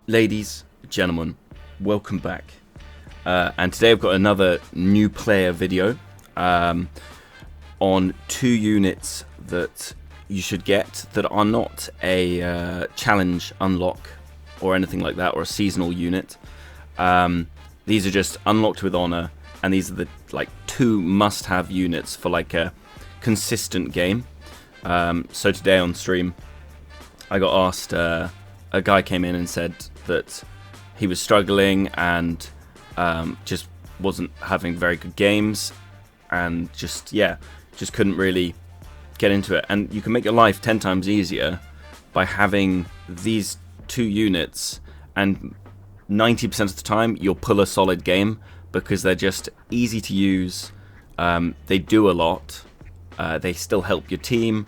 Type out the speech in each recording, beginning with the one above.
Ladies, gentlemen, welcome back. And today I've got another new player video on 2 units that you should get that are not a challenge unlock or anything like that, or a seasonal unit. These are just unlocked with honor, and these are the 2 must-have units for a consistent game. So today on stream, I got asked. A guy came in and said that he was struggling and just wasn't having very good games, and just couldn't really get into it. And you can make your life 10 times easier by having these 2 units, and 90% of the time you'll pull a solid game because they're just easy to use. They do a lot. They still help your team,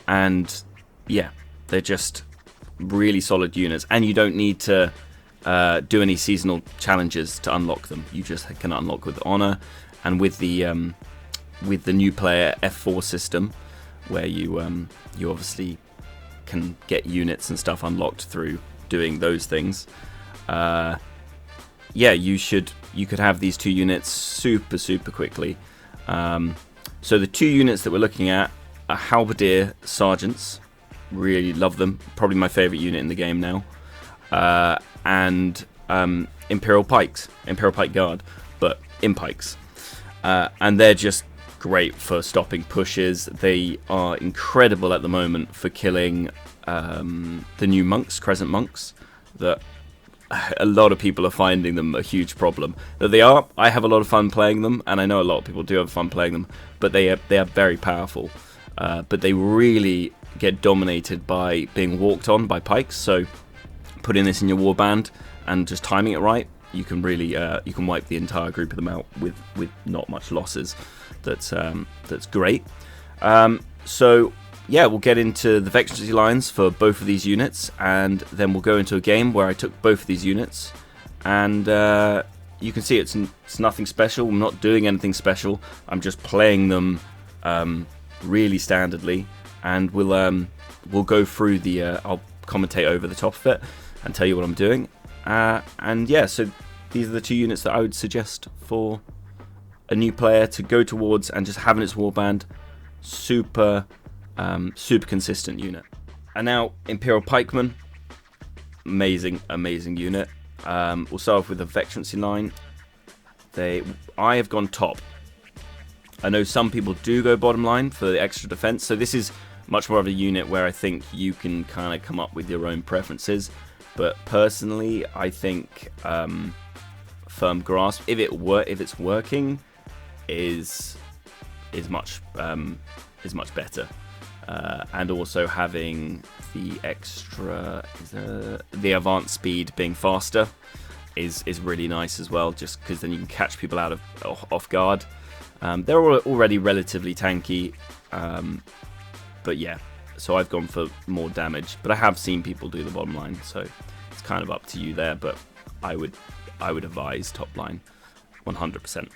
and they're just really solid units, and you don't need to do any seasonal challenges to unlock them. You just can unlock with honor, and with the new player F4 system, where you obviously can get units and stuff unlocked through doing those things. You could have these 2 units super quickly. So the 2 units that we're looking at are Halberdier Sergeants. Really love them. Probably my favorite unit in the game now. And Imperial pikes. Imperial pike guard, but in pikes. And they're just great for stopping pushes. They are incredible at the moment for killing the new monks, Crescent monks. That a lot of people are finding them a huge problem. That they are. I have a lot of fun playing them, and I know a lot of people do have fun playing them. But they are very powerful. But they really get dominated by being walked on by pikes. So putting this in your warband and just timing it right, you can really you can wipe the entire group of them out with not much losses. That's great. So we'll get into the Vexancy lines for both of these units, and then we'll go into a game where I took both of these units, and you can see it's nothing special. I'm not doing anything special. I'm just playing them really standardly, and we'll go through the I'll commentate over the top of it and tell you what I'm doing, so these are the 2 units that I would suggest for a new player to go towards, and just having its warband super consistent unit. And now Imperial pikemen, amazing unit. We'll start off with the Vexancy line. I have gone top. I know some people do go bottom line for the extra defense, so this is much more of a unit where I think you can kind of come up with your own preferences. But personally, I think Firm Grasp, if it's working, is much better. And also having the extra, the advanced speed being faster is really nice as well, just because then you can catch people out of off guard. They're already relatively tanky, but so I've gone for more damage. But I have seen people do the bottom line, so it's kind of up to you there. But I would advise top line, 100%.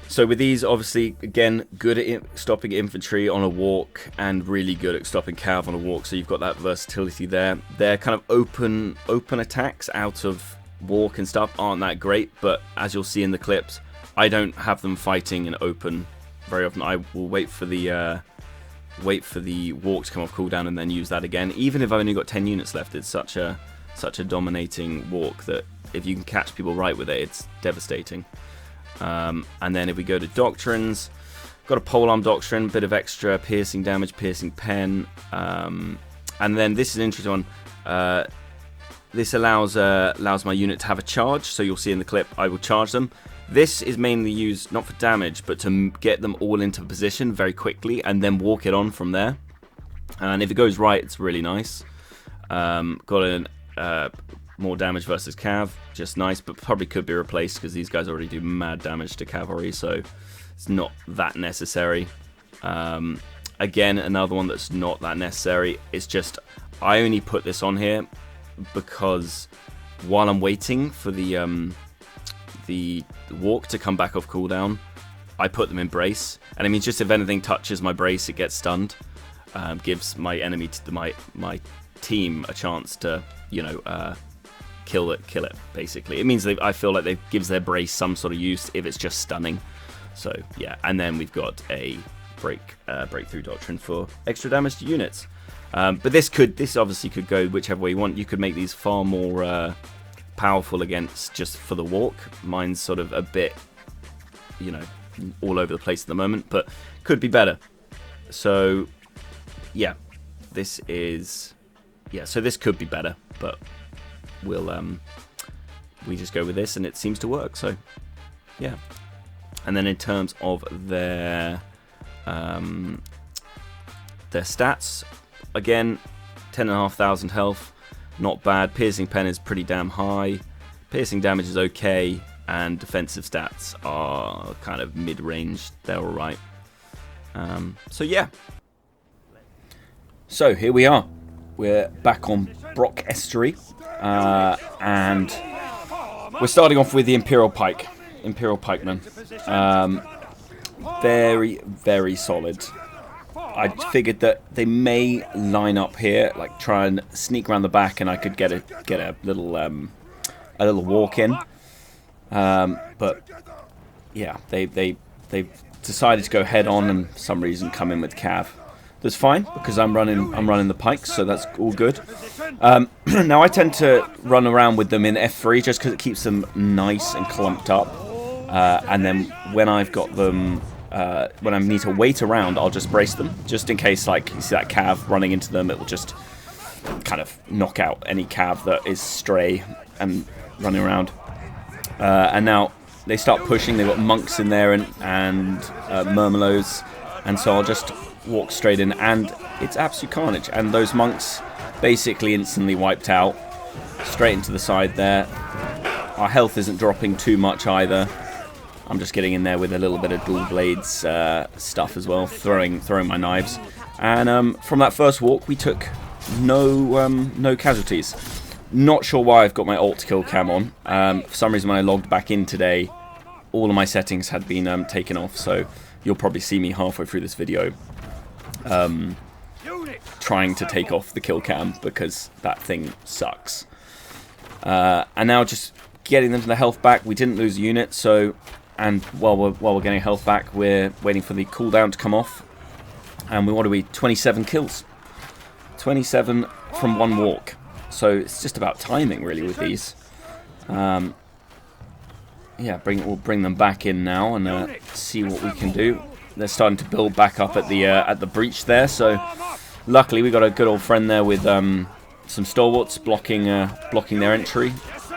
So with these, obviously, again, good at stopping infantry on a walk, and really good at stopping cav on a walk. So you've got that versatility there. Their kind of open attacks out of walk and stuff aren't that great, but as you'll see in the clips, I don't have them fighting in open very often. I will wait for the walk to come off cooldown and then use that again. Even if I've only got 10 units left, it's such a dominating walk that if you can catch people right with it, it's devastating. And then if we go to doctrines, got a polearm doctrine, bit of extra piercing damage, piercing pen, and then this is an interesting one. This allows my unit to have a charge, so you'll see in the clip I will charge them. This is mainly used not for damage, but to get them all into position very quickly and then walk it on from there. And if it goes right, it's really nice. Got more damage versus cav, just nice, but probably could be replaced because these guys already do mad damage to cavalry, so it's not that necessary. Again, another one that's not that necessary. It's just I only put this on here because while I'm waiting for the walk to come back off cooldown, I put them in brace, and it means just if anything touches my brace, it gets stunned. Gives my enemy, my team, a chance to you know, kill it basically. It means I feel like it gives their brace some sort of use if it's just stunning. So yeah, and then we've got a breakthrough doctrine for extra damage to units. But this obviously could go whichever way you want. You could make these far more powerful against just for the walk. Mine's sort of a bit, you know, all over the place at the moment, but could be better. So yeah, this could be better, but we just go with this, and it seems to work. So yeah. And then in terms of their stats, again, 10,500 health, not bad. Piercing pen is pretty damn high. Piercing damage is okay, and defensive stats are kind of mid-range. They're all right. So yeah. So here we are. We're back on Brock Estuary, and we're starting off with the Imperial Pikemen. Very, very solid. I figured that they may line up here, like try and sneak around the back, and I could get a little walk in. But yeah, they decided to go head on, and for some reason come in with cav. That's fine, because I'm running the pikes, so that's all good. Now I tend to run around with them in F3 just because it keeps them nice and clumped up. And then when I've got them, when I need to wait around, I'll just brace them, just in case, like, you see that cav running into them, it will just kind of knock out any cav that is stray and running around. And now they start pushing. They've got monks in there and murmelows, and so I'll just walk straight in, and it's absolute carnage. And those monks basically instantly wiped out, straight into the side there. Our health isn't dropping too much either. I'm just getting in there with a little bit of dual blades stuff as well, throwing my knives. And from that first walk, we took no casualties. Not sure why I've got my alt kill cam on. For some reason, when I logged back in today, all of my settings had been taken off. So you'll probably see me halfway through this video trying to take off the kill cam because that thing sucks. And now just getting them to the health back. We didn't lose a unit, so. And while we're getting health back, we're waiting for the cooldown to come off. And we want to be 27 kills. 27 from one walk. So it's just about timing, really, with these. Yeah, we'll bring them back in now and see what we can do. They're starting to build back up at the breach there. So luckily we got a good old friend there with some stalwarts blocking their entry.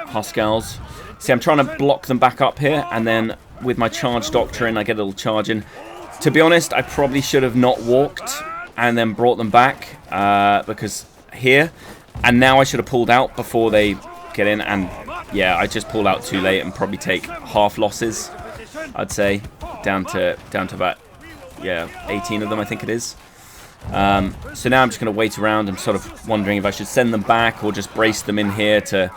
Huskals. See, I'm trying to block them back up here, and then with my charge doctrine, I get a little charge in. To be honest, I probably should have not walked and then brought them back because here, and now I should have pulled out before they get in. And yeah, I just pulled out too late and probably take half losses. I'd say down to about 18 of them, I think it is. So now I'm just going to wait around. I'm sort of wondering if I should send them back or just brace them in here to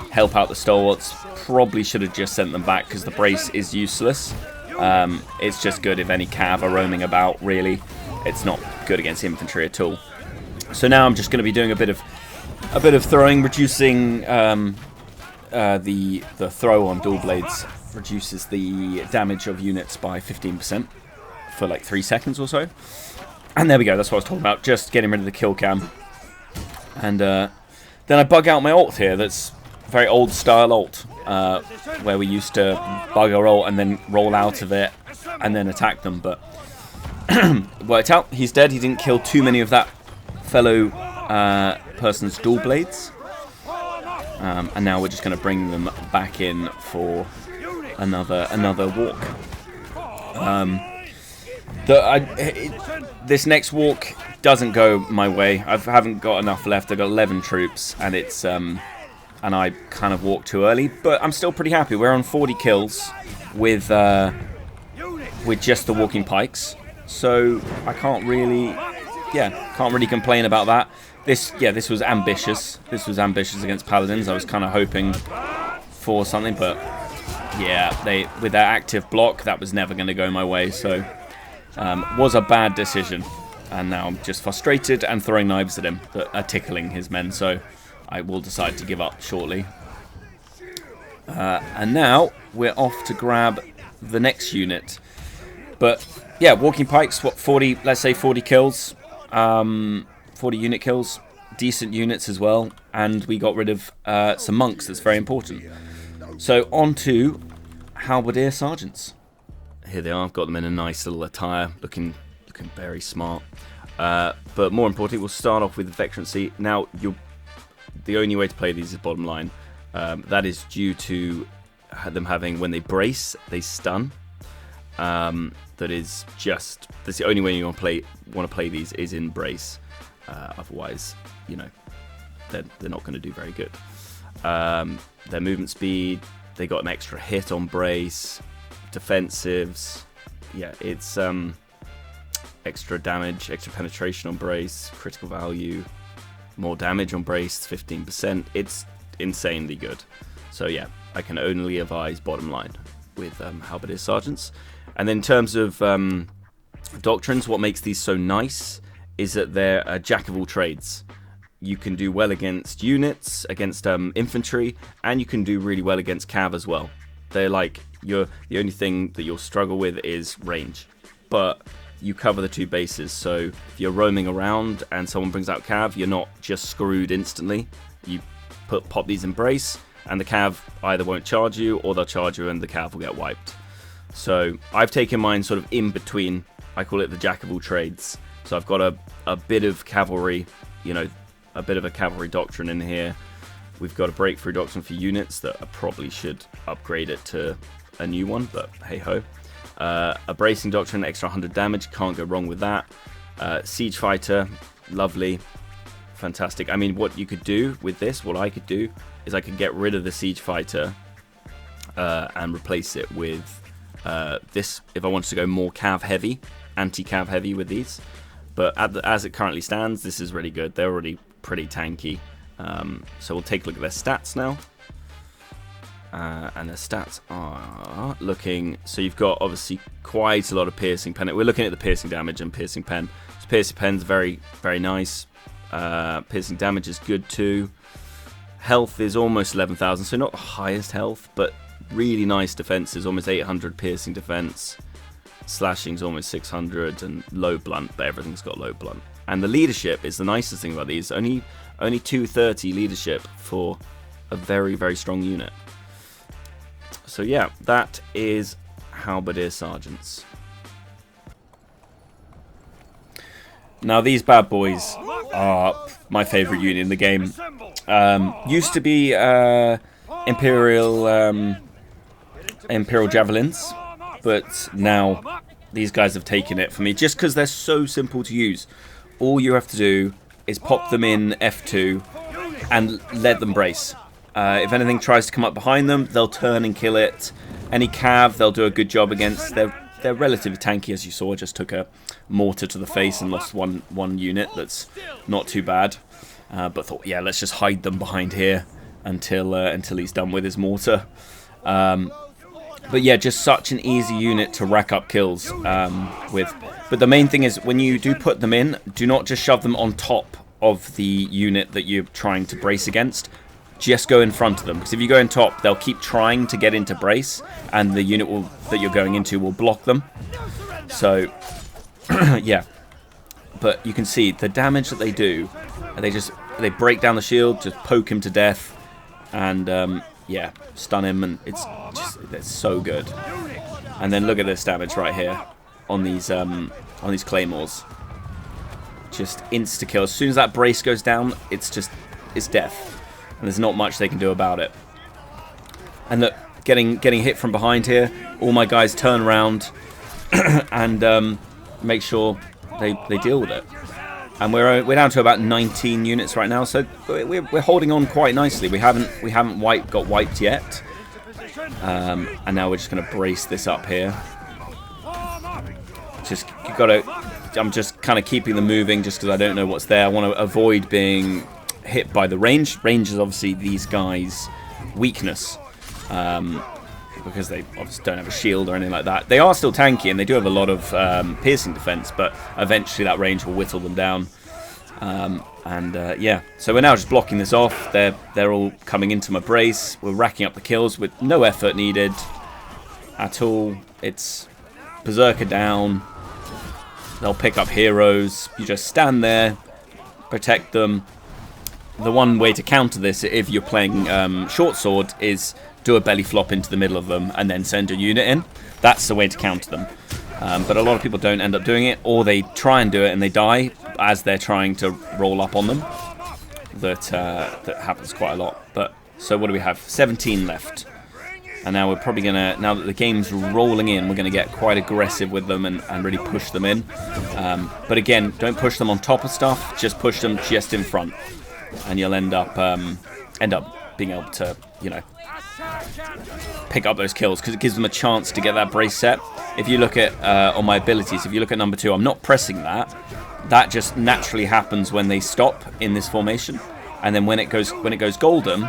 help out the stalwarts. Probably should have just sent them back because the brace is useless. It's just good if any cav are roaming about, really. It's not good against infantry at all. So now I'm just going to be doing a bit of throwing, reducing the throw on dual blades reduces the damage of units by 15% for like 3 seconds or so. And there we go, that's what I was talking about, just getting rid of the kill cam. And then I bug out my ult here. That's very old style ult, where we used to bug our ult and then roll out of it and then attack them, but worked out. He's dead. He didn't kill too many of that fellow person's dual blades, and now we're just going to bring them back in for another walk. This next walk doesn't go my way. I haven't got enough left. I've got 11 troops, and it's and I kind of walked too early, but I'm still pretty happy. We're on 40 kills with just the walking pikes, so I can't really complain about that. This was ambitious. This was ambitious against paladins. I was kind of hoping for something, but yeah, with their active block, that was never going to go my way. So was a bad decision, and now I'm just frustrated and throwing knives at him that are tickling his men. So I will decide to give up shortly. And now we're off to grab the next unit. But yeah, walking pikes, what, 40, let's say 40 kills, 40 unit kills, decent units as well. And we got rid of some monks, that's very important. So on to Halberdier sergeants. Here they are, I've got them in a nice little attire, looking very smart. But more importantly, we'll start off with veterancy. Now, the only way to play these is bottom line. That is due to them having, when they brace, they stun. That's the only way you want to play these is in brace. Otherwise, you know, they're not going to do very good. Their movement speed, they got an extra hit on brace, defensives. Yeah, it's extra damage, extra penetration on brace, critical value, more damage on brace, 15%. It's insanely good. So yeah, I can only advise bottom line with Halberdier sergeants. And then in terms of doctrines, what makes these so nice is that they're a jack of all trades. You can do well against units, against infantry, and you can do really well against cav as well. They're like, the only thing that you'll struggle with is range, but you cover the two bases. So if you're roaming around and someone brings out cav, you're not just screwed instantly. You pop these in brace, and the cav either won't charge you, or they'll charge you and the cav will get wiped. So I've taken mine sort of in between. I call it the jack of all trades. So I've got a bit of cavalry, you know, a bit of a cavalry doctrine in here. We've got a breakthrough doctrine for units that I probably should upgrade it to a new one, but hey ho. A bracing doctrine, extra 100 damage, can't go wrong with that. Siege fighter, lovely, fantastic. I mean, what you could do with this, what I could do, is I could get rid of the siege fighter and replace it with this, if I wanted to go more cav heavy, anti-cav heavy with these. But as it currently stands, this is really good. They're already pretty tanky. So we'll take a look at their stats now. And their stats are looking... So you've got, obviously, quite a lot of piercing pen. We're looking at the piercing damage and piercing pen. So piercing pen's very, very nice. Piercing damage is good too. Health is almost 11,000, so not the highest health, but really nice defenses. Almost 800 piercing defense. Slashing's almost 600, and low blunt, but everything's got low blunt. And the leadership is the nicest thing about these. Only 230 leadership for a very, very strong unit. So yeah, that is Halberdier sergeants. Now these bad boys are my favourite unit in the game. Used to be Imperial Javelins, but now these guys have taken it for me just because they're so simple to use. All you have to do is pop them in F2 and let them brace. If anything tries to come up behind them, they'll turn and kill it. Any cav, they'll do a good job against. They're relatively tanky, as you saw. Just took a mortar to the face and lost one unit. That's not too bad. But thought, yeah, let's just hide them behind here until he's done with his mortar. But yeah, just such an easy unit to rack up kills with. But the main thing is, when you do put them in, do not just shove them on top of the unit that you're trying to brace against. Just go in front of them, because if you go in top, they'll keep trying to get into brace, and the unit that you're going into will block them. So, yeah. But you can see the damage that they do. They break down the shield, just poke him to death, and yeah, stun him, and it's so good. And then look at this damage right here on these claymores. Just insta kill. As soon as that brace goes down, it's death. And there's not much they can do about it. And look, getting hit from behind here. All my guys turn around and make sure they deal with it. And we're down to about 19 units right now, so we're holding on quite nicely. We haven't got wiped yet. And now we're just going to brace this up here. I'm just kind of keeping them moving, just because I don't know what's there. I want to avoid being hit by the range. Range is obviously these guys' weakness, because they obviously don't have a shield or anything like that. They are still tanky, and they do have a lot of piercing defense, but eventually that range will whittle them down. And yeah, so we're now just blocking this off. They're all coming into my brace. We're racking up the kills with no effort needed at all. It's Berserker down. They'll pick up heroes. You just stand there, protect them. The one way to counter this, if you're playing short sword, is do a belly flop into the middle of them and then send a unit in. That's the way to counter them. But a lot of people don't end up doing it, or they try and do it and they die as they're trying to roll up on them. That happens quite a lot. But so what do we have? 17 left. And now we're probably going to, now that the game's rolling in, we're going to get quite aggressive with them and really push them in. But again, don't push them on top of stuff, just push them just in front. And you'll end up being able to, you know, pick up those kills, because it gives them a chance to get that brace set. If you look at, on my abilities, if you look at number 2, I'm not pressing that. That just naturally happens when they stop in this formation. And then when it goes golden,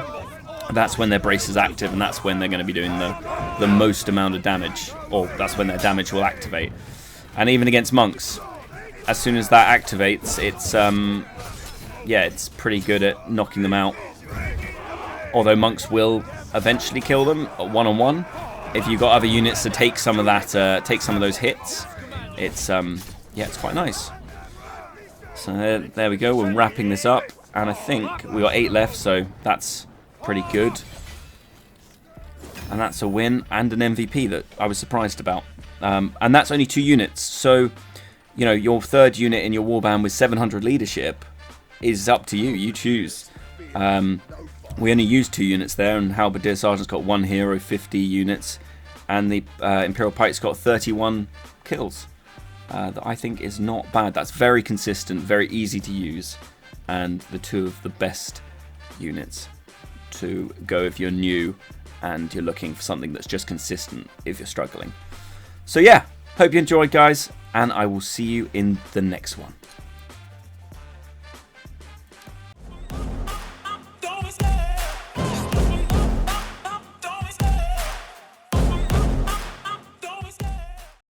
that's when their brace is active, and that's when they're going to be doing the most amount of damage, or that's when their damage will activate. And even against monks, as soon as that activates, it's yeah, it's pretty good at knocking them out. Although monks will eventually kill them one-on-one. If you've got other units to take some of that, take some of those hits, it's yeah, it's quite nice. So there we go. We're wrapping this up, and I think we got 8 left, so that's pretty good. And that's a win and an MVP that I was surprised about. And that's only 2 units. So, you know, your 3rd unit in your warband with 700 leadership is up to you. You choose. We only used 2 units there, and Halberdier Sergeant's got 1 hero, 50 units, and the Imperial Pike's got 31 kills. That I think is not bad. That's very consistent, very easy to use, and the 2 of the best units to go if you're new and you're looking for something that's just consistent if you're struggling. So yeah, hope you enjoyed, guys, and I will see you in the next one.